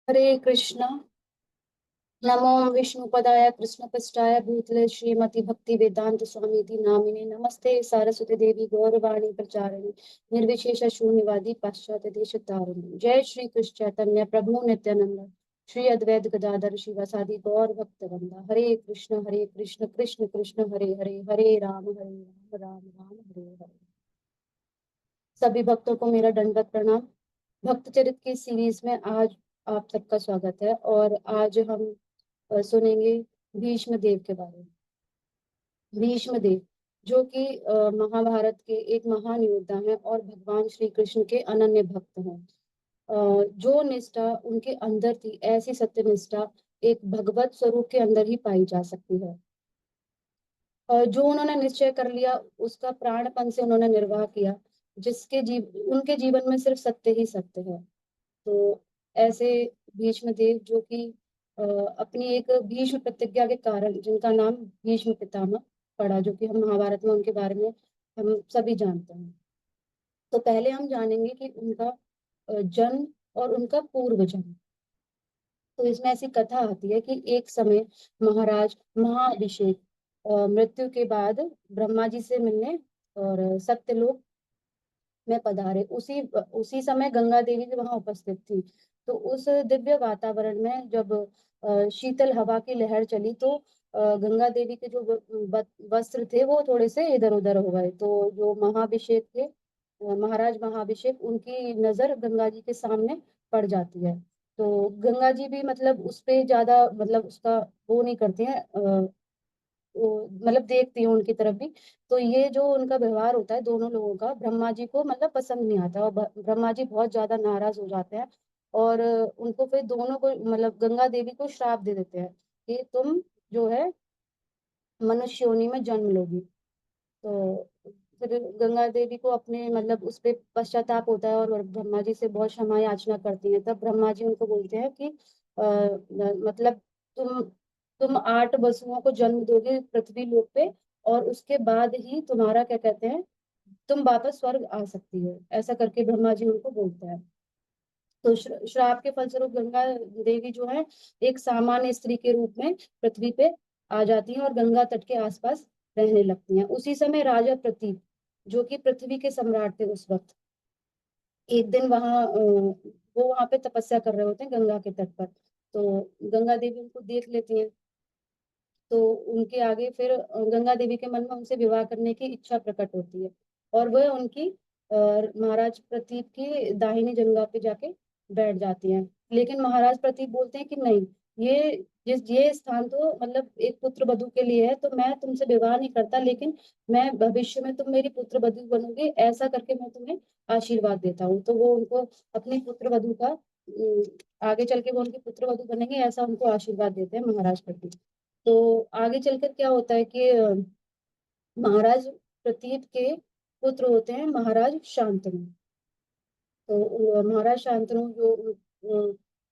हरे कृष्णा। नमो विष्णुपदाय कृष्णपृष्ठाय भूतले श्रीमती भक्ति वेदांत स्वामी नामिने नमस्ते सारस्वती देवी गौरवाणी प्रचारिणी निर्विशेष शून्यवादी पाश्चात्य देश तारिणी। जय श्री कृष्ण चैतन्य प्रभु नित्यानंद श्री अद्वैत गदाधर शिवासादि गौर भक्त वृंदा। हरे कृष्ण कृष्ण कृष्ण हरे हरे, हरे राम राम राम हरे हरे। सभी भक्तों को मेरा दंडवत प्रणाम। भक्त चरित की सीरीज में आज आप सबका स्वागत है। और आज हम सुनेंगे भीष्म देव के बारे में। भीष्म देव जो कि महाभारत के एक महान योद्धा हैं और भगवान श्री कृष्ण के अनन्य भक्त हैं। जो निष्ठा उनके अंदर थी, ऐसी सत्य निष्ठा एक भगवत स्वरूप के अंदर ही पाई जा सकती है। जो उन्होंने निश्चय कर लिया उसका प्राणपण से उन्होंने निर्वाह किया। उनके जीवन में सिर्फ सत्य ही सत्य है। तो ऐसे भीष्म देव जो कि अपनी एक भीष्म प्रतिज्ञा के कारण जिनका नाम भीष्म पितामह पड़ा, जो कि हम महाभारत में उनके बारे में हम सभी जानते हैं। तो पहले हम जानेंगे कि उनका जन्म और उनका पूर्व जन्म। तो इसमें ऐसी कथा आती है कि एक समय महाराज महाअभिषेक मृत्यु के बाद ब्रह्मा जी से मिलने और सत्यलोक में पधारे। उसी उसी समय गंगा देवी भी वहां उपस्थित थी। तो उस दिव्य वातावरण में जब शीतल हवा की लहर चली तो गंगा देवी के जो वस्त्र थे वो थोड़े से इधर उधर हो गए। तो जो महाभिषेक थे, महाराज महाभिषेक, उनकी नजर गंगा जी के सामने पड़ जाती है। तो गंगा जी भी मतलब उस पे ज्यादा मतलब उसका वो नहीं करती हैं, मतलब देखती हूँ उनकी तरफ भी। तो ये जो उनका व्यवहार होता है दोनों लोगों का, ब्रह्मा जी को मतलब पसंद नहीं आता और ब्रह्मा जी बहुत ज्यादा नाराज हो जाते हैं। और उनको फिर दोनों को मतलब गंगा देवी को श्राप दे देते हैं कि तुम जो है मनुष्य योनि में जन्म लोगी। तो फिर गंगा देवी को अपने मतलब उस पे पश्चाताप होता है और ब्रह्मा जी से बहुत क्षमा याचना करती है। तब ब्रह्मा जी उनको बोलते हैं कि मतलब तुम तुम 8 वसुओं को जन्म दोगे पृथ्वी लोक पे, और उसके बाद ही तुम्हारा क्या कहते हैं तुम वापस स्वर्ग आ सकती हो, ऐसा करके ब्रह्मा जी उनको बोलते हैं। तो श्राप के फलस्वरूप गंगा देवी जो है एक सामान्य स्त्री के रूप में पृथ्वी पे आ जाती हैं और गंगा तट के आसपास रहने लगती हैं। उसी समय राजा प्रतीप जो कि पृथ्वी के सम्राट थे उस वक्त, एक दिन वो वहां पे तपस्या कर रहे होते हैं गंगा के तट पर। तो गंगा देवी उनको देख लेती हैं। तो उनके आगे फिर गंगा देवी के मन में उनसे विवाह करने की इच्छा प्रकट होती है और वह उनकी महाराज प्रतीप की दाहिनी जंघा पे जाके बैठ जाती हैं। लेकिन महाराज प्रतीप बोलते हैं कि नहीं, ये स्थान तो मतलब एक पुत्र वधू के लिए है, तो मैं तुमसे विवाह नहीं करता, लेकिन मैं भविष्य में तुम मेरी पुत्र वधू बनोगे ऐसा करके मैं तुम्हें आशीर्वाद देता हूँ। तो वो उनको अपनी पुत्र वधू का आगे चल के वो उनकी पुत्र वधू बनेंगे ऐसा उनको आशीर्वाद देते हैं महाराज प्रतीप। तो आगे चलकर क्या होता है कि महाराज प्रतीप के पुत्र होते हैं महाराज शांतनु। तो महाराज शांतनु जो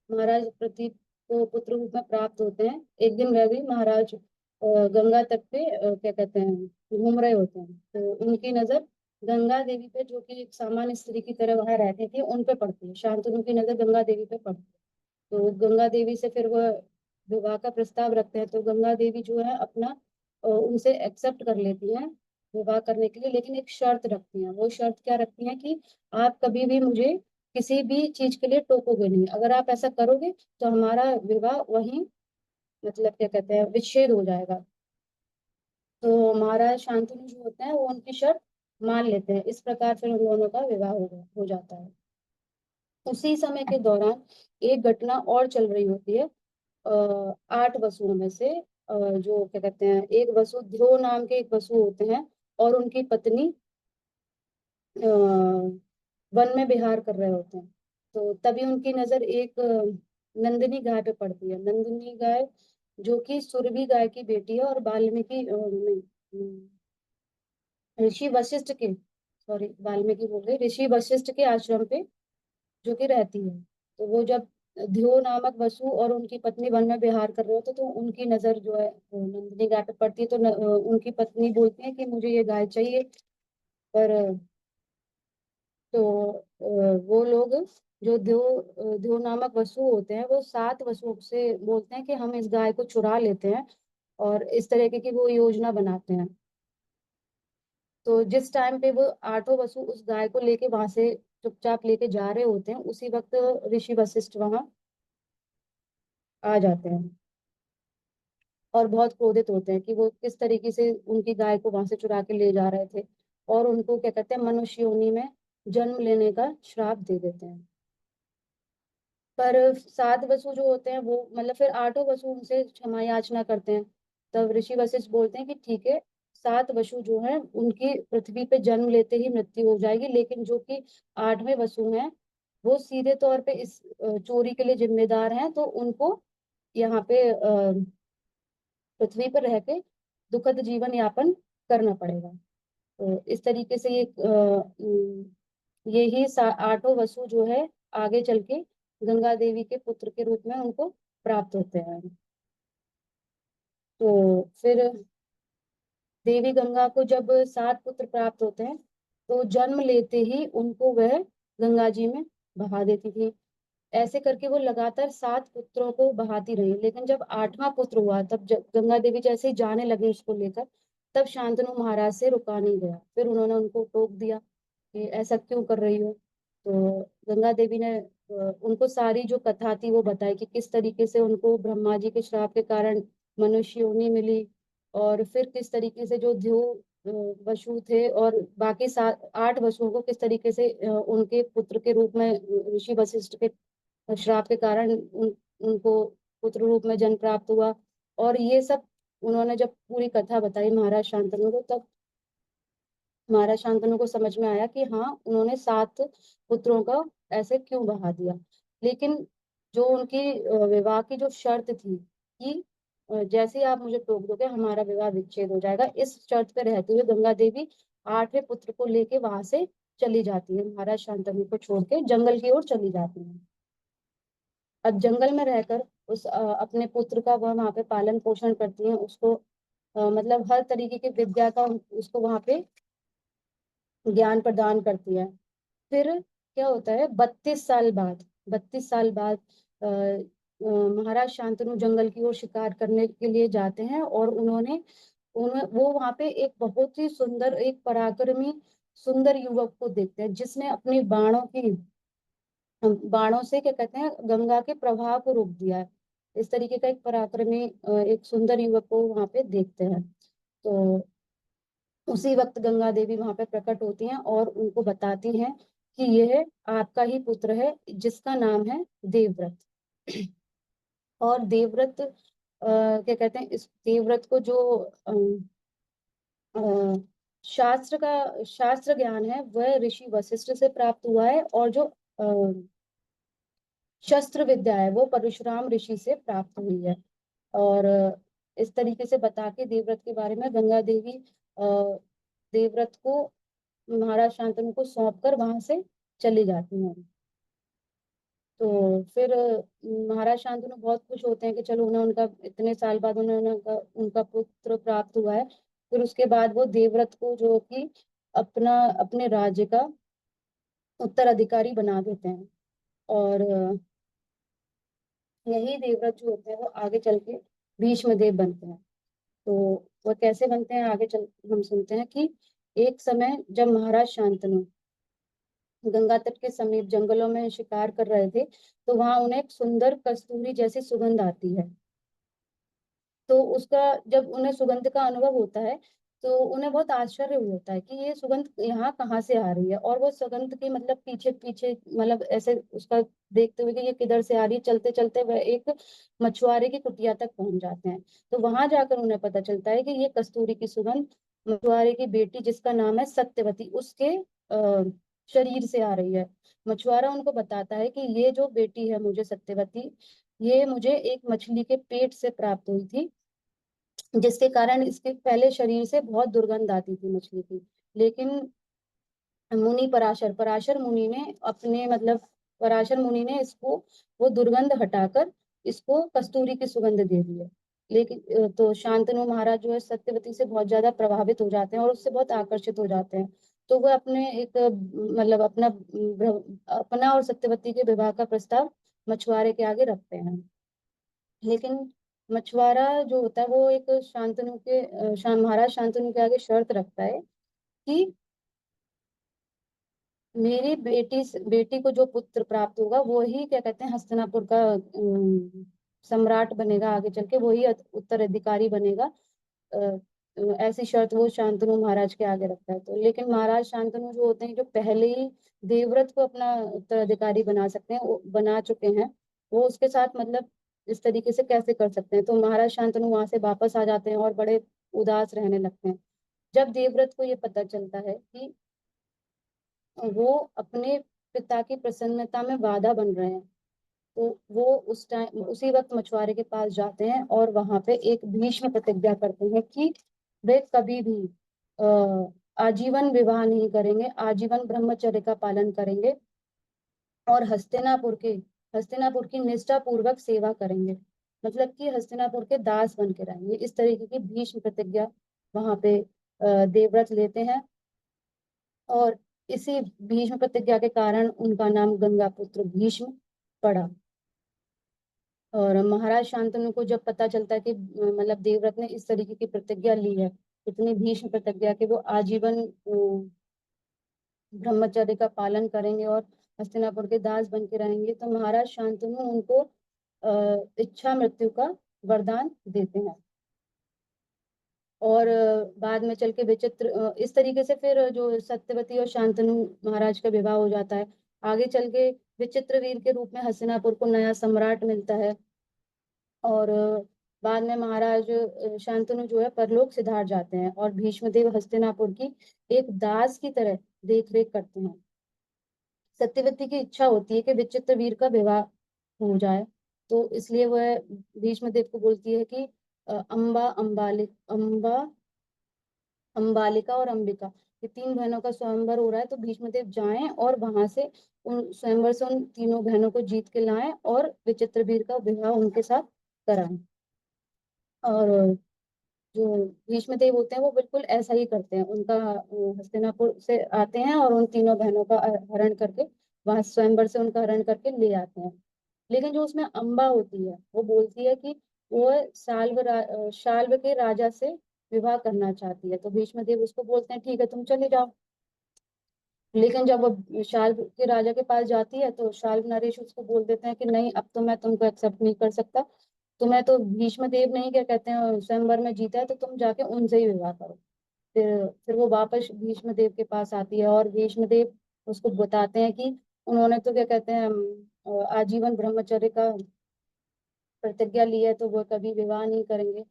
महाराज प्रतीप को पुत्र रूप में प्राप्त होते हैं। एक दिन वह भी महाराज गंगा तट पे क्या कहते हैं घूम रहे होते हैं। तो उनकी नजर गंगा देवी पे जो कि एक सामान्य स्त्री की तरह वहां रहती थी उन पे पड़ती है। शांतनु की नजर गंगा देवी पे पड़ती है। तो गंगा देवी से फिर वह विवाह का प्रस्ताव रखते हैं। तो गंगा देवी जो है अपना उनसे एक्सेप्ट कर लेती हैं विवाह करने के लिए, लेकिन एक शर्त रखती हैं। वो शर्त क्या रखती हैं कि आप कभी भी मुझे किसी भी चीज के लिए टोकोगे नहीं, अगर आप ऐसा करोगे तो हमारा विवाह वहीं मतलब क्या कहते हैं विच्छेद हो जाएगा। तो महाराज शांतनु जो होते हैं वो उनकी शर्त मान लेते हैं। इस प्रकार फिर उन दोनों का विवाह हो जाता है। उसी समय के दौरान एक घटना और चल रही होती है। 8 वसुओं में से जो क्या कहते हैं एक वसु ध्रुव नाम के एक वसु होते हैं और उनकी पत्नी वन में विहार कर रहे होते हैं। तो तभी उनकी नजर एक नंदिनी गाय पे पड़ती है। नंदिनी गाय जो कि सुरभि गाय की बेटी है और वाल्मीकि नहीं, ऋषि वशिष्ठ के, सॉरी वाल्मीकि बोल रही, ऋषि वशिष्ठ के आश्रम पे जो कि रहती है। तो वो जब ध्यो नामक वसु और उनकी पत्नी वन में विहार कर रहे होते तो उनकी नजर जो है वो नंदिनी गाय पे पड़ती है। तो उनकी पत्नी बोलती है कि मुझे ये गाय चाहिए। पर तो वो लोग जो ध्यो नामक वसु होते हैं, वो 7 वसुओं से बोलते हैं कि हम इस गाय को चुरा लेते हैं, और इस तरीके की वो योजना बनाते हैं। तो जिस टाइम पे वो 8 वसु उस गाय को लेके वहां से चुपचाप लेके जा रहे होते हैं, उसी वक्त ऋषि वशिष्ठ वहां आ जाते हैं और बहुत क्रोधित होते हैं कि वो किस तरीके से उनकी गाय को वहां से चुरा के ले जा रहे थे, और उनको क्या कहते हैं, मनुष्य योनि में जन्म लेने का श्राप दे देते हैं। पर 7 वसु जो होते हैं वो मतलब फिर 8 वसु उनसे क्षमा याचना करते हैं। तब ऋषि वशिष्ठ बोलते हैं कि ठीक है, 7 वसु जो हैं उनकी पृथ्वी पे जन्म लेते ही मृत्यु हो जाएगी, लेकिन जो कि 8वें वसु हैं वो सीधे तौर पे इस चोरी के लिए जिम्मेदार हैं, तो उनको यहाँ पे पृथ्वी पर रह के दुखद जीवन यापन करना पड़ेगा। तो इस तरीके से ये ही 8 वसु जो है आगे चल के गंगा देवी के पुत्र के रूप में उनको प्राप्त होते हैं। तो फिर देवी गंगा को जब 7 पुत्र प्राप्त होते हैं, तो जन्म लेते ही उनको वह गंगा जी में बहा देती थी। ऐसे करके वो लगातार 7 पुत्रों को बहाती रही, लेकिन जब 8वां पुत्र हुआ, तब गंगा देवी जैसे ही जाने लगे उसको लेकर, तब शांतनु महाराज से रुका नहीं गया। फिर उन्होंने उनको टोक दिया कि ऐसा क्यों कर रही हो। तो गंगा देवी ने उनको सारी जो कथा थी वो बताई कि किस तरीके से उनको ब्रह्मा जी के श्राप के कारण मनुष्य योनि मिली, और फिर किस तरीके से जो ध्यो वसु थे और बाकी 8 वसुओं को किस तरीके से उनके पुत्र के रूप में ऋषि वशिष्ठ के श्राप के कारण उनको पुत्र रूप में जन्म प्राप्त हुआ। और ये सब उन्होंने जब पूरी कथा बताई महाराज शांतनु को, तब महाराज शांतनु को समझ में आया कि हाँ, उन्होंने 7 पुत्रों का ऐसे क्यों बहा दिया। लेकिन जो उनकी विवाह की जो शर्त थी कि जैसे ही आप मुझे टोक दोगे हमारा विवाह विच्छेद हो जाएगा, इस शर्त पे रहते हुए गंगा देवी 8वें पुत्र को लेके वहां से चली जाती है, महाराज शांतनु को छोड़ के जंगल की ओर चली जाती है। अब जंगल में रहकर उस अपने पुत्र का वह वहां पे पालन पोषण करती है, उसको मतलब हर तरीके की विद्या का उसको वहां पे ज्ञान प्रदान करती है। फिर क्या होता है, 32 साल बाद महाराज शांतनु जंगल की ओर शिकार करने के लिए जाते हैं, और वो वहां पे एक बहुत ही सुंदर, एक पराक्रमी सुंदर युवक को देखते हैं, जिसने अपनी बाणों से क्या कहते हैं, गंगा के प्रवाह को रोक दिया है। इस तरीके का एक पराक्रमी एक सुंदर युवक को वहां पे देखते हैं। तो उसी वक्त गंगा देवी वहां पे प्रकट होती हैं और उनको बताती हैं कि यह आपका ही पुत्र है, जिसका नाम है देवव्रत। और देवव्रत क्या कहते हैं, इस देवव्रत को जो अ, शास्त्र ज्ञान है वह ऋषि वशिष्ठ से प्राप्त हुआ है, और जो शस्त्र विद्या है वो परशुराम ऋषि से प्राप्त हुई है। और इस तरीके से बता के देवव्रत के बारे में गंगा देवी देवव्रत को महाराज शांतनु को सौंप कर वहां से चली जाती हैं। तो फिर महाराज शांतनु बहुत खुश होते हैं कि चलो उन्हें उनका इतने साल बाद उनका पुत्र प्राप्त हुआ है। फिर उसके बाद वो देवव्रत को जो कि अपने राज्य का उत्तराधिकारी बना देते हैं। और यही देवव्रत जो होते हैं वो आगे चल के भीष्म देव बनते हैं। तो वो कैसे बनते हैं आगे चल हम सुनते हैं कि एक समय जब महाराज शांतनु गंगा तट के समीप जंगलों में शिकार कर रहे थे, तो वहां उन्हें एक सुंदर कस्तूरी जैसी सुगंध आती है। तो उसका जब उन्हें सुगंध का अनुभव होता है, तो उन्हें बहुत आश्चर्य होता है कि ये सुगंध यहाँ कहाँ से आ रही है, और वो सुगंध के मतलब पीछे पीछे मतलब ऐसे उसका देखते हुए कि ये किधर से आ रही है, चलते चलते वह एक मछुआरे की कुटिया तक पहुंच जाते हैं। तो वहां जाकर उन्हें पता चलता है कि ये कस्तूरी की सुगंध मछुआरे की बेटी, जिसका नाम है सत्यवती, उसके शरीर से आ रही है। मछुआरा उनको बताता है कि ये जो बेटी है मुझे सत्यवती, ये मुझे एक मछली के पेट से प्राप्त हुई थी, जिसके कारण इसके पहले शरीर से बहुत दुर्गंध आती थी मछली की। लेकिन मुनि पराशर मुनि ने अपने मतलब पराशर मुनि ने इसको वो दुर्गंध हटाकर इसको कस्तूरी की सुगंध दे दी है। लेकिन तो शांतनु महाराज जो है सत्यवती से बहुत ज्यादा प्रभावित हो जाते हैं और उससे बहुत आकर्षित हो जाते हैं। तो वो अपने एक मतलब अपना और सत्यवती के विवाह का प्रस्ताव मछुआरे के आगे रखते हैं। लेकिन मछुआरा जो होता है वो एक महाराज शांतनु के आगे शर्त रखता है कि मेरी बेटी को जो पुत्र प्राप्त होगा वो ही क्या कहते हैं हस्तिनापुर का सम्राट बनेगा, आगे चल के वही उत्तराधिकारी बनेगा। अ, ऐसी शर्त वो शांतनु महाराज के आगे रखता है। तो लेकिन महाराज शांतनु जो होते हैं, जो पहले ही देवव्रत को अपना उत्तराधिकारी बना सकते हैं, वो बना चुके हैं, वो उसके साथ मतलब इस तरीके से कैसे कर सकते हैं। तो महाराज शांतनु वहां से वापस आ जाते हैं और बड़े उदास रहने लगते हैं। जब देवव्रत को ये पता चलता है कि वो अपने पिता की प्रसन्नता में बाधा बन रहे हैं, तो वो उस टाइम उसी वक्त मछुआरे के पास जाते हैं और वहां पे एक भीष्म प्रतिज्ञा करते हैं कि वे कभी भी आजीवन विवाह नहीं करेंगे, आजीवन ब्रह्मचर्य का पालन करेंगे और हस्तिनापुर की निष्ठा पूर्वक सेवा करेंगे। मतलब कि हस्तिनापुर के दास बन के रहेंगे। इस तरीके की भीष्म प्रतिज्ञा वहां पे देवव्रत लेते हैं। और इसी भीष्म प्रतिज्ञा के कारण उनका नाम गंगापुत्र भीष्म पड़ा। और महाराज शांतनु को जब पता चलता है कि मतलब देवव्रत ने इस तरीके की प्रतिज्ञा ली है, इतनी भीष्म प्रतिज्ञा कि वो आजीवन ब्रह्मचर्य का पालन करेंगे और हस्तिनापुर के दास बन के रहेंगे, तो महाराज शांतनु उनको इच्छा मृत्यु का वरदान देते हैं। और बाद में चल के इस तरीके से फिर जो सत्यवती और शांतनु महाराज का विवाह हो जाता है। आगे चल के विचित्र वीर के रूप में हस्तिनापुर को नया सम्राट मिलता है। और बाद में महाराज शांतनु जो है परलोक सिधार जाते हैं और भीष्मदेव हस्तिनापुर की एक दास की तरह देख रेख करते हैं। सत्यवती की इच्छा होती है कि विचित्र वीर का विवाह हो जाए, तो इसलिए वह भीष्मदेव को बोलती है कि अम्बा अंबालिका और अंबिका, ये तीन बहनों का स्वयंवर हो रहा है, तो भीष्मदेव जाएं और वहां से उन स्वयंवर से उन तीनों बहनों को जीत के लाएं और विचित्र वीर का विवाह उनके साथ कराएं। और जो भीष्म देव होते हैं वो बिल्कुल ऐसा ही करते हैं। उनका हस्तिनापुर से आते हैं और उन तीनों बहनों का हरण करके वहां स्वयंवर से उनका हरण करके ले आते हैं। लेकिन जो उसमें अम्बा होती है वो बोलती है कि वो शाल्व के राजा से विवाह करना चाहती है। तो भीष्म देव उसको बोलते हैं ठीक है तुम चले जाओ। लेकिन जब वो शाल्व के राजा के पास जाती है तो शाल्व नरेश उसको बोल देते हैं कि नहीं, अब तो मैं तुमको एक्सेप्ट नहीं कर सकता। तुम्हें तो भीष्म देव नहीं क्या कहते हैं स्वयंवर में जीता है, तो तुम जाके उनसे ही विवाह करो। फिर वो वापस भीष्म देव के पास आती है और भीष्म देव उसको बताते हैं कि उन्होंने तो क्या कहते हैं आजीवन ब्रह्मचर्य का प्रतिज्ञा ली है, तो वो कभी विवाह नहीं करेंगे।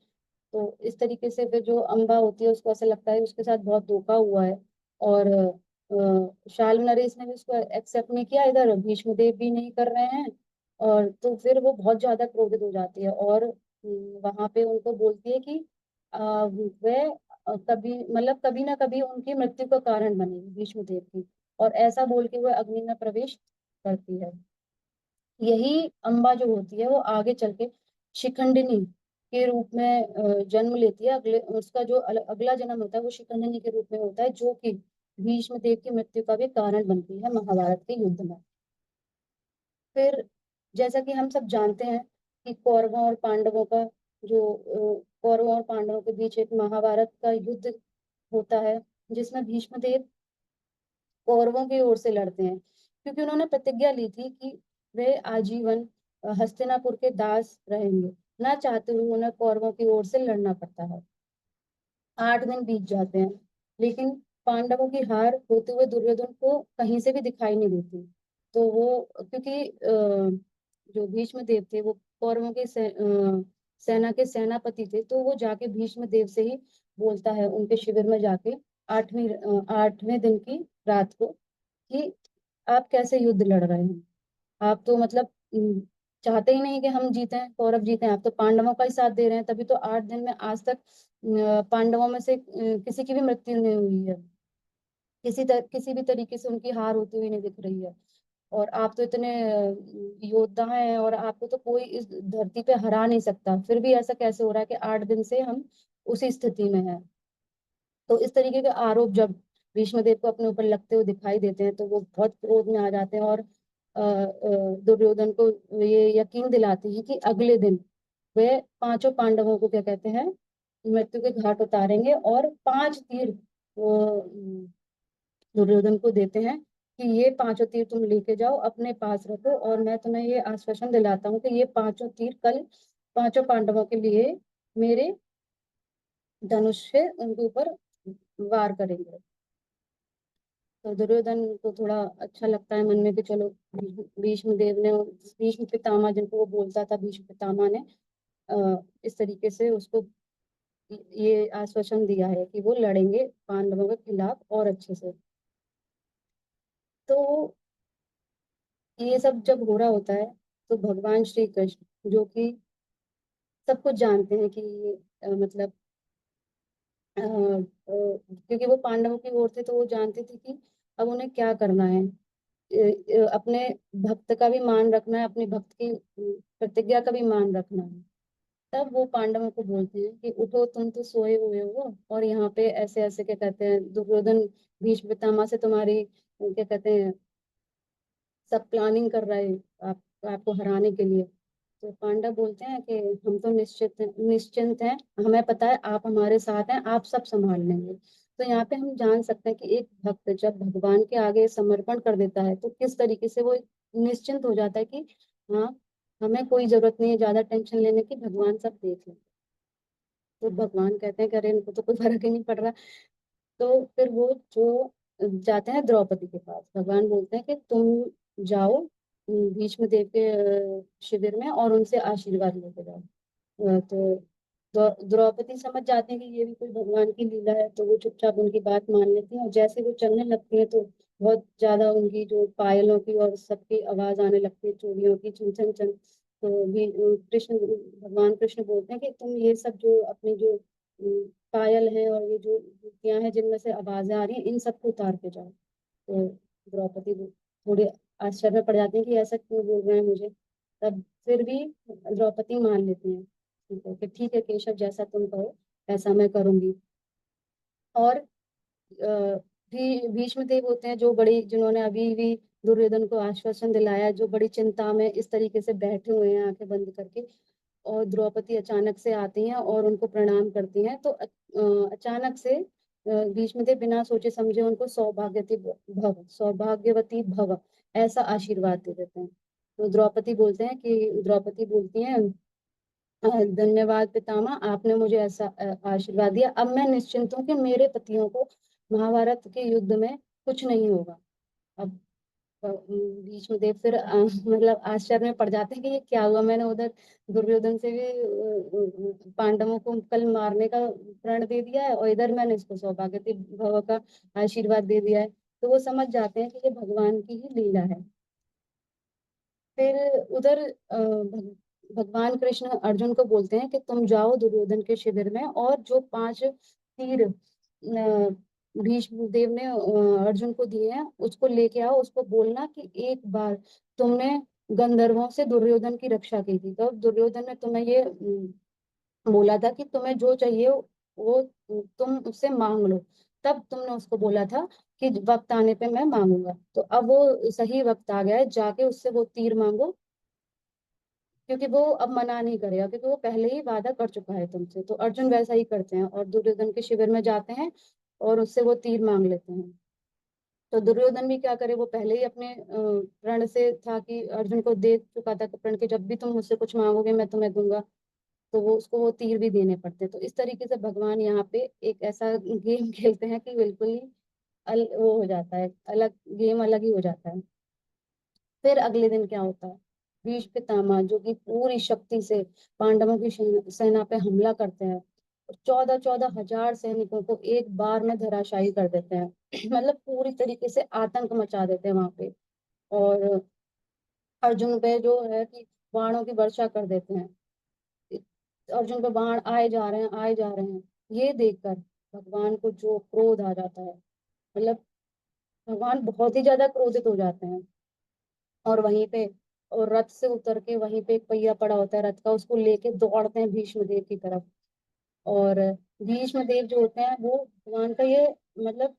तो इस तरीके से फिर जो अम्बा होती है उसको ऐसा लगता है उसके साथ बहुत धोखा हुआ है। और शाल्व नरेश ने भी उसको एक्सेप्ट नहीं किया, इधर भीष्मदेव भी नहीं कर रहे हैं। और तो फिर वो बहुत ज्यादा क्रोधित हो जाती है और वहां पे उनको बोलती है कि वह कभी मतलब कभी ना कभी उनकी मृत्यु का कारण बनेगी भीष्मदेव की। और ऐसा बोल के वह अग्नि में प्रवेश करती है। यही अम्बा जो होती है वो आगे चल के शिखंडिनी के रूप में जन्म लेती है। उसका जो अगला जन्म होता है वो शिखंडिनी के रूप में होता है, जो कि भीष्म देव की मृत्यु का भी कारण बनती है महाभारत के युद्ध में। फिर जैसा कि हम सब जानते हैं कि कौरवों और पांडवों के बीच एक महाभारत का युद्ध होता है, जिसमें भीष्म देव कौरवों की ओर से लड़ते हैं, क्योंकि उन्होंने प्रतिज्ञा ली थी कि वे आजीवन हस्तिनापुर के दास रहेंगे। ना चाहते हुए उन्हें कौरवों की ओर से लड़ना पड़ता है। 8 दिन बीत जाते हैं, लेकिन पांडवों की हार होते हुए दुर्योधन को कहीं से भी दिखाई नहीं देती। तो वो क्योंकि जो भीष्म देव थे वो कौरवों के सेना के सेनापति थे, तो वो जाके भीष्म देव से ही बोलता है उनके शिविर में जाके 8वें दिन की रात को कि आप कैसे युद्ध लड़ रहे हैं। आप तो मतलब चाहते ही नहीं कि हम जीते हैं, कौरव जीते हैं। आप तो पांडवों का ही साथ दे रहे हैं, तभी तो 8 दिन में आज तक पांडवों में से किसी की भी मृत्यु नहीं हुई है। किसी भी तरीके से उनकी हार होती हुई नहीं दिख रही है। और आप तो इतने योद्धा हैं और आपको तो कोई इस धरती पे हरा नहीं सकता, फिर भी ऐसा कैसे हो रहा है कि 8 दिन से हम उसी स्थिति में हैं। तो इस तरीके के आरोप जब भीष्मदेव को अपने ऊपर लगते हुए दिखाई देते हैं, तो वो बहुत क्रोध में आ जाते हैं और दुर्योधन को ये यकीन दिलाते हैं कि अगले दिन वे पांचों पांडवों को क्या कहते हैं, मृत्यु के घाट उतारेंगे, और 5 तीर वो दुर्योधन को देते हैं कि ये पांचों तीर तुम लेके जाओ, अपने पास रखो, और मैं तुम्हें ये आश्वासन दिलाता हूँ कि ये पांचों तीर कल पांचों पांडवों के लिए मेरे धनुष से उनके ऊपर वार करेंगे। तो दुर्योधन को थोड़ा अच्छा लगता है मन में कि चलो, भीष्म देव ने, भीष्म पितामह जिनको वो बोलता था, भीष्म पितामह ने इस तरीके से उसको ये आश्वासन दिया है कि वो लड़ेंगे पांडवों के खिलाफ और अच्छे से। तो ये सब जब हो रहा होता है, तो भगवान श्री कृष्ण जो कि सब कुछ जानते हैं कि ये मतलब क्योंकि वो पांडवों की ओर थे, तो वो जानते थे कि अब उन्हें क्या करना है। अपने भक्त का भी मान रखना है, अपने भक्त की प्रतिज्ञा का भी मान रखना है। तब वो पांडवों को बोलते हैं कि उठो, तुम तो सोए हुए हो, और यहाँ पे ऐसे ऐसे क्या कहते हैं, दुर्योधन भीष्म पितामह से तुम्हारी क्या कहते हैं, सब प्लानिंग कर रहे हैं आपको हराने के लिए। तो पांडव बोलते हैं कि हम तो निश्चिंत हैं, हमें पता है आप हमारे साथ हैं, आप सब संभाल लेंगे। तो यहाँ पे हम जान सकते हैं कि एक भक्त जब भगवान के आगे समर्पण कर देता है, तो किस तरीके से वो निश्चिंत हो जाता है कि हाँ, हमें कोई जरूरत नहीं है ज्यादा टेंशन लेने की, भगवान सब देख लेंगे। तो भगवान कहते हैं कि अरे इनको तो कोई फर्क ही नहीं पड़ रहा। तो फिर वो जो जाते हैं द्रौपदी के पास, भगवान बोलते हैं कि तुम जाओ भीष्म देव के शिविर में और उनसे आशीर्वाद लेके जाओ। तो द्रौपदी समझ जाती है कि ये भी कोई भगवान की लीला है, तो वो चुपचाप उनकी बात मान लेती है, और जैसे वो चलने लगती है तो बहुत ज्यादा उनकी जो पायलों की और सबकी आवाज आने लगती है, चूड़ियों की छन छन छन। तो भी कृष्ण, भगवान कृष्ण बोलते हैं कि तुम ये सब जो अपनी जो पायल है और ये जो जूतियां हैं जिनमें से आवाजें आ रही हैं, इन सबको उतार के जाओ। तो द्रौपदी थोड़ी आश्चर्य में पड़ जाती है कि ऐसा क्यों बोल रहे हैं मुझे। तब फिर भी द्रौपदी मान लेती है, ठीक है कि ठीक है केशव, जैसा तुम कहो ऐसा मैं करूंगी। और भी भीष्म देव होते हैं जो बड़ी, जिन्होंने अभी भी दुर्योधन को आश्वासन दिलाया, जो बड़ी चिंता में इस तरीके से बैठे हुए हैं आंखें बंद करके। और द्रौपदी अचानक से आती हैं और उनको प्रणाम करती हैं, तो अचानक से भीष्मदेव बिना सोचे समझे उनको सौभाग्यवती भव ऐसा आशीर्वाद दे देते हैं। तो द्रौपदी बोलती हैं धन्यवाद पितामह, आपने मुझे ऐसा आशीर्वाद दिया, अब मैं निश्चिंत हूँ कि मेरे पतियों को महाभारत के युद्ध में कुछ नहीं होगा। अब भीष्मदेव फिर मतलब आश्चर्य में पड़ जाते हैं कि ये क्या हुआ, मैंने उधर दुर्योधन से भी पांडवों को कल मारने का प्रण दे दिया है, और इधर मैंने इसको सौभाग्यवती भव का आशीर्वाद दे दिया है। तो वो समझ जाते हैं कि ये भगवान की ही लीला है। फिर उधर भगवान कृष्ण अर्जुन को बोलते हैं कि तुम जाओ दुर्योधन के शिविर में, और जो 5 तीर भीष्म देव ने अर्जुन को दिए हैं उसको लेके आओ, उसको बोलना कि एक बार तुमने गंधर्वों से दुर्योधन की रक्षा की थी, तो दुर्योधन ने तुम्हें ये बोला था कि तुम्हें जो चाहिए वो तुम उससे मांग लो। तब तुमने उसको बोला था कि वक्त आने पे मैं मांगूंगा, तो अब वो सही वक्त आ गया है, जाके उससे वो तीर मांगो, क्योंकि वो अब मना नहीं करेगा, क्योंकि वो पहले ही वादा कर चुका है तुमसे। तो अर्जुन वैसा ही करते हैं और दुर्योधन के शिविर में जाते हैं और उससे वो तीर मांग लेते हैं। तो दुर्योधन भी क्या करे, वो पहले ही अपने प्रण से था कि अर्जुन को दे चुका था प्रण के, जब भी तुम मुझसे कुछ मांगोगे मैं तुम्हें दूंगा। तो वो उसको वो तीर भी देने पड़ते हैं। तो इस तरीके से भगवान यहाँ पे एक ऐसा गेम खेलते हैं कि बिल्कुल ही वो हो जाता है, अलग गेम अलग ही हो जाता है। फिर अगले दिन क्या होता है, भीष्म पितामह जो कि पूरी शक्ति से पांडवों की सेना पे हमला करते हैं, 14,000 सैनिकों को एक बार में धराशायी कर देते हैं। मतलब पूरी तरीके से आतंक मचा देते हैं वहां पे। और अर्जुन पे जो है कि बाणों की वर्षा कर देते हैं, अर्जुन पे बाण आए जा रहे हैं, आए जा रहे हैं। ये देखकर भगवान को जो क्रोध आ जाता है, मतलब भगवान बहुत ही ज्यादा क्रोधित हो जाते हैं। और वहीं पे, और रथ से उतर के वहीं पे एक पहिया पड़ा होता है रथ का, उसको लेके दौड़ते हैं भीष्म देव की तरफ। और भीष्म देव जो होते हैं वो भगवान का ये मतलब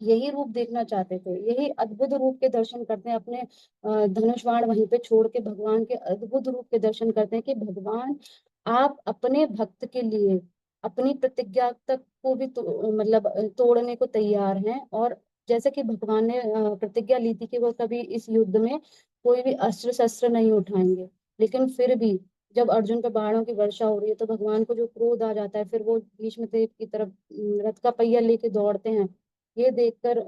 यही रूप देखना चाहते थे, यही अद्भुत रूप के दर्शन करते हैं अपने धनुष बाण वहीं पे छोड़ के भगवान के अद्भुत रूप के दर्शन करते हैं कि भगवान आप अपने भक्त के लिए अपनी प्रतिज्ञा तक को भी मतलब तोड़ने को तैयार हैं। और जैसे कि भगवान ने प्रतिज्ञा ली थी कि वो कभी इस युद्ध में कोई भी अस्त्र शस्त्र नहीं उठाएंगे, लेकिन फिर भी जब अर्जुन पे बाणों की वर्षा हो रही है तो भगवान को जो क्रोध आ जाता है, फिर वो भीष्म देव की तरफ रथ का पहिया लेके दौड़ते हैं। ये देखकर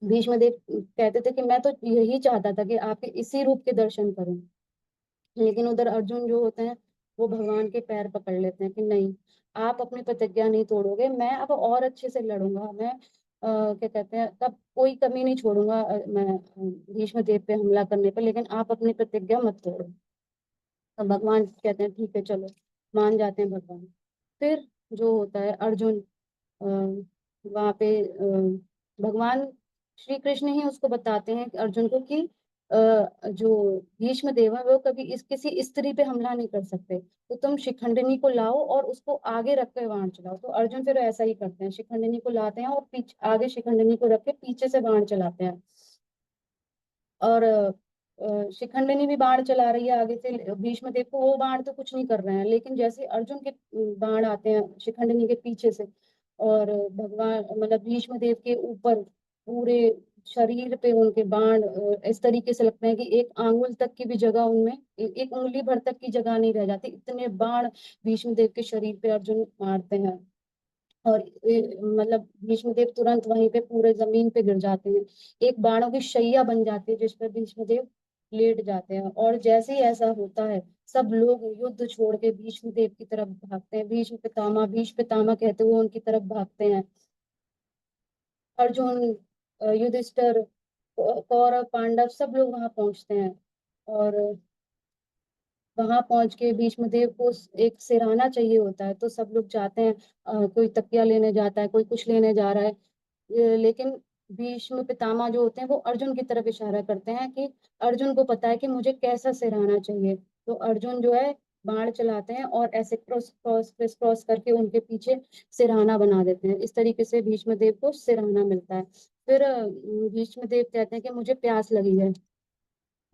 भीष्मदेव कहते थे कि मैं तो यही चाहता था कि आपके इसी रूप के दर्शन करूं। लेकिन उधर अर्जुन जो होते हैं वो भगवान के पैर पकड़ लेते हैं कि नहीं, आप अपनी प्रतिज्ञा नहीं तोड़ोगे, मैं अब और अच्छे से लड़ूंगा, मैं क्या कहते हैं तब कोई कमी नहीं छोड़ूंगा मैं भीष्म देव पे हमला करने पर, लेकिन आप अपनी प्रतिज्ञा मत तोड़ो। तो भगवान कहते हैं ठीक है चलो, मान जाते हैं भगवान। फिर जो होता है अर्जुन वहां पे भगवान श्री कृष्ण ही उसको बताते हैं कि अर्जुन को कि जो भीष्म देव है वो कभी इस किसी स्त्री पे हमला नहीं कर सकते, तो तुम शिखंडिनी को लाओ और उसको आगे रख के बाण चलाओ। तो अर्जुन फिर ऐसा ही करते हैं, शिखंडिनी को लाते हैं और पीछे आगे शिखंडिनी को रख के पीछे से बाण चलाते हैं। और शिखंडिनी भी बाण चला रही है आगे से भीष्म देव को, वो बाण तो कुछ नहीं कर रहे हैं, लेकिन जैसे अर्जुन के बाण आते हैं शिखंडिनी के पीछे से और भगवान मतलब भीष्म देव के ऊपर पूरे शरीर पे उनके बाण इस तरीके से लगते हैं कि एक आंगुल तक की भी जगह उनमें एक उंगली भर तक की जगह नहीं रह जाती, इतने बाण भीष्म देव के शरीर पे अर्जुन मारते हैं। और मतलब भीष्मदेव तुरंत वहीं पे पूरे जमीन पे गिर जाते हैं, एक बाणों की शैया बन जाती है जिस पर भीष्मदेव लेट जाते हैं। और जैसे ही ऐसा होता है सब लोग युद्ध छोड़ के भीष्मदेव की तरफ भागते हैं, भीष्म पितामह कहते हुए उनकी तरफ भागते हैं। अर्जुन युधिष्ठिर कौरव पांडव सब लोग वहां पहुंचते हैं। और वहां पहुंच के भीष्मदेव को एक सिरहाना चाहिए होता है तो सब लोग जाते हैं, कोई तकिया लेने जाता है, कोई कुछ लेने जा रहा है। लेकिन भीष्म पितामह जो होते हैं वो अर्जुन की तरफ इशारा करते हैं कि अर्जुन को पता है कि मुझे कैसा सिरहाना चाहिए। तो अर्जुन जो है बाण चलाते हैं और ऐसे क्रॉस क्रॉस क्रिस क्रॉस करके उनके पीछे सिरहाना बना देते हैं, इस तरीके से भीष्म देव को सिरहाना मिलता है। फिर भीष्म देव कहते हैं कि मुझे प्यास लगी है।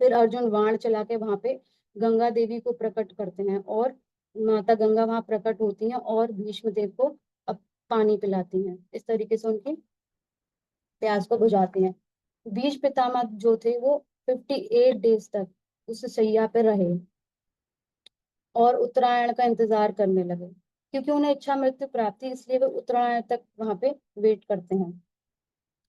फिर अर्जुन बाण चला के वहां पे गंगा देवी को प्रकट करते हैं और माता गंगा वहां प्रकट होती हैं और भीष्म देव को अब पानी पिलाती हैं, इस तरीके से उनकी प्यास को बुझाती हैं। भीष्म पितामह जो थे वो 58 डेज तक उस शैया पे रहे और उत्तरायण का इंतजार करने लगे, क्योंकि उन्हें इच्छा मृत्यु प्राप्त थी इसलिए वे उत्तरायण तक वहां पे वेट करते हैं।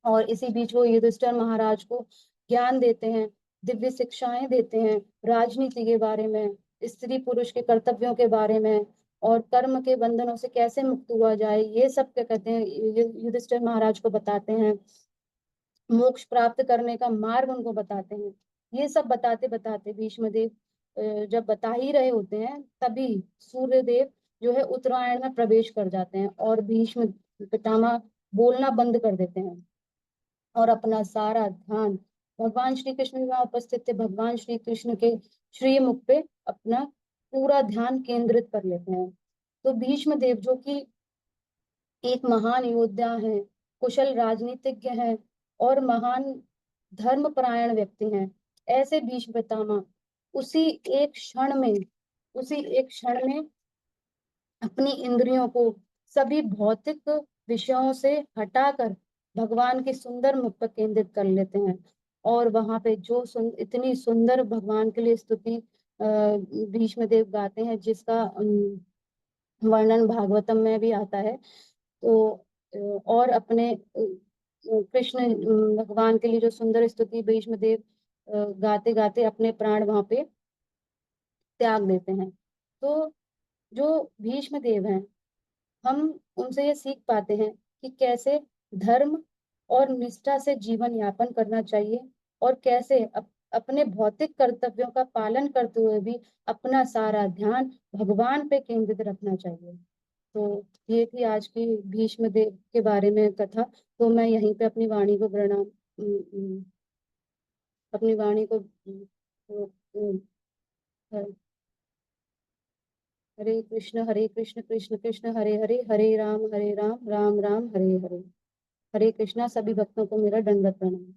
और इसी बीच वो युधिष्ठिर महाराज को ज्ञान देते हैं, दिव्य शिक्षाएं देते हैं, राजनीति के बारे में, स्त्री पुरुष के कर्तव्यों के बारे में, और कर्म के बंधनों से कैसे मुक्त हुआ जाए, ये सब क्या कहते हैं युधिष्ठिर महाराज को बताते हैं। मोक्ष प्राप्त करने का मार्ग उनको बताते हैं। ये सब बताते बताते भीष्मदेव जब बता ही रहे होते हैं तभी सूर्यदेव जो है उत्तरायण में प्रवेश कर जाते हैं और भीष्म पितामह बोलना बंद कर देते हैं और अपना सारा ध्यान, भगवान श्री कृष्ण भी वहां उपस्थित थे, भगवान श्री कृष्ण के श्री मुख पे अपना पूरा ध्यान केंद्रित कर लेते हैं। तो भीष्म देव जो कि एक महान योद्धा हैं, कुशल राजनीतिज्ञ हैं और महान धर्मपरायण व्यक्ति हैं, ऐसे भीष्म पितामह उसी एक क्षण में उसी एक क्षण में अपनी इंद्रियों को सभी भौतिक विषयों से हटाकर भगवान के सुंदर मुख पर केंद्रित कर लेते हैं। और वहां पे जो इतनी सुंदर भगवान के लिए स्तुति भीष्म देव गाते हैं जिसका वर्णन भागवतम में भी आता है। तो और अपने कृष्ण भगवान के लिए जो सुंदर स्तुति भीष्म देव गाते गाते अपने प्राण वहां पे त्याग देते हैं। तो जो भीष्म देव हैं हम उनसे ये सीख पाते हैं कि कैसे धर्म और निष्ठा से जीवन यापन करना चाहिए और कैसे अपने भौतिक कर्तव्यों का पालन करते हुए भी अपना सारा ध्यान भगवान पे केंद्रित रखना चाहिए। तो ये थी आज की भीष्म देव के बारे में कथा। तो मैं यहीं पे अपनी वाणी को अपनी वाणी को हरे कृष्ण कृष्ण कृष्ण हरे हरे, हरे राम राम राम हरे हरे। हरे कृष्णा। सभी भक्तों को मेरा दंडवत प्रणाम।